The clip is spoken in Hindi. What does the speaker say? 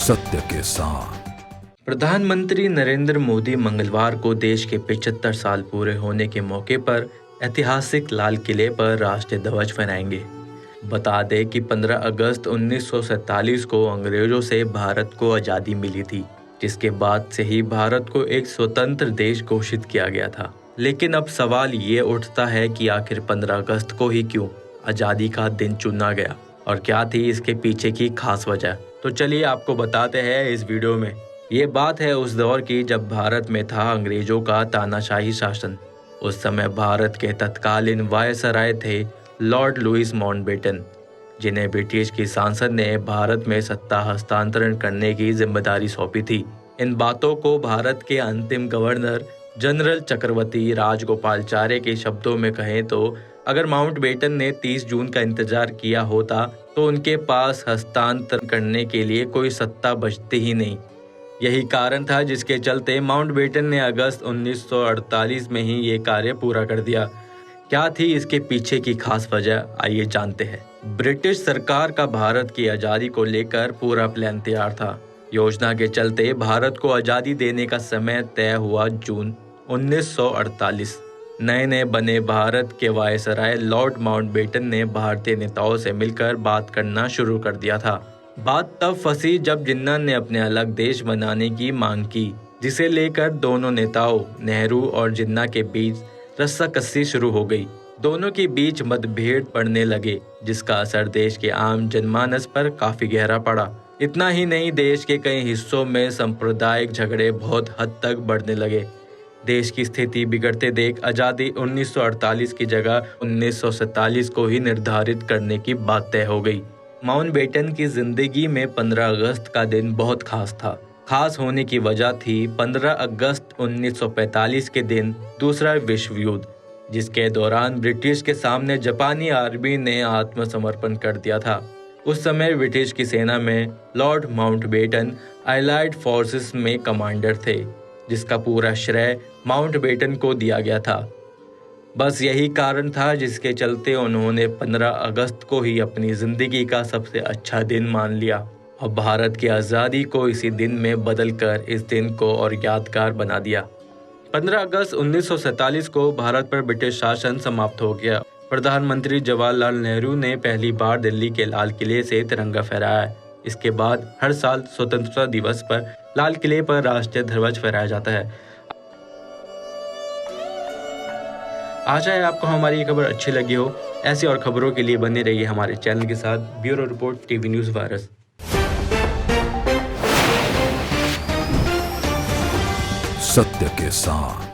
सत्य के साथ। प्रधानमंत्री नरेंद्र मोदी मंगलवार को देश के 75 साल पूरे होने के मौके पर ऐतिहासिक लाल किले पर राष्ट्रीय ध्वज फहराएंगे। बता दें कि 15 अगस्त 1947 को अंग्रेजों से भारत को आज़ादी मिली थी, जिसके बाद से ही भारत को एक स्वतंत्र देश घोषित किया गया था। लेकिन अब सवाल ये उठता है कि आखिर 15 अगस्त को ही क्यों आज़ादी का दिन चुना गया और क्या थी इसके पीछे की खास वजह। तो चलिए आपको बताते हैं इस वीडियो में। ये बात है उस दौर की जब भारत में था अंग्रेजों का तानाशाही शासन। उस समय भारत के तत्कालीन वायसराय थे लॉर्ड लुईस माउंटबेटन, जिन्हें ब्रिटिश की सांसद ने भारत में सत्ता हस्तांतरण करने की जिम्मेदारी सौंपी थी। इन बातों को भारत के अंतिम गवर्नर जनरल चक्रवर्ती राजगोपालाचारी के शब्दों में कहें तो अगर माउंटबेटन ने 30 जून का इंतजार किया होता तो उनके पास हस्तांतरण करने के लिए कोई सत्ता बचती ही नहीं। यही कारण था जिसके चलते माउंटबेटन ने अगस्त 1948 में ही ये कार्य पूरा कर दिया। क्या थी इसके पीछे की खास वजह, आइए जानते हैं। ब्रिटिश सरकार का भारत की आज़ादी को लेकर पूरा प्लान तैयार था। योजना के चलते भारत को आज़ादी देने का समय तय हुआ जून 1948। नए बने भारत के वायसराय लॉर्ड माउंटबेटन ने भारतीय नेताओं से मिलकर बात करना शुरू कर दिया था। बात तब फंसी जब जिन्ना ने अपने अलग देश बनाने की मांग की, जिसे लेकर दोनों नेताओं नेहरू और जिन्ना के बीच रस्साकसी शुरू हो गई। दोनों के बीच मतभेद पड़ने लगे, जिसका असर देश के आम जनमानस पर काफी गहरा पड़ा। इतना ही नहीं, देश के कई हिस्सों में सांप्रदायिक झगड़े बहुत हद तक बढ़ने लगे। देश की स्थिति बिगड़ते देख आज़ादी 1948 की जगह 1947 को ही निर्धारित करने की बात तय हो गई। माउंटबेटन की जिंदगी में 15 अगस्त का दिन बहुत खास था। खास होने की वजह थी 15 अगस्त 1945 के दिन दूसरा विश्व युद्ध, जिसके दौरान ब्रिटिश के सामने जापानी आर्मी ने आत्मसमर्पण कर दिया था। उस समय ब्रिटिश की सेना में लॉर्ड माउंटबेटन अलाइड फोर्सेस में कमांडर थे, जिसका पूरा श्रेय माउंटबेटन को दिया गया था। बस यही कारण था जिसके चलते उन्होंने 15 अगस्त को ही अपनी जिंदगी का सबसे अच्छा दिन मान लिया और भारत की आज़ादी को इसी दिन में बदलकर इस दिन को और यादगार बना दिया। 15 अगस्त 1947 को भारत पर ब्रिटिश शासन समाप्त हो गया। प्रधानमंत्री जवाहरलाल नेहरू ने पहली बार दिल्ली के लाल किले से तिरंगा फहराया। इसके बाद हर साल स्वतंत्रता दिवस पर लाल किले पर राष्ट्रीय ध्वज फहराया जाता है। आशा है आपको हमारी ये खबर अच्छी लगी हो। ऐसी और खबरों के लिए बने रहिए हमारे चैनल के साथ। Bureau report, TV news virus. सत्य के साथ।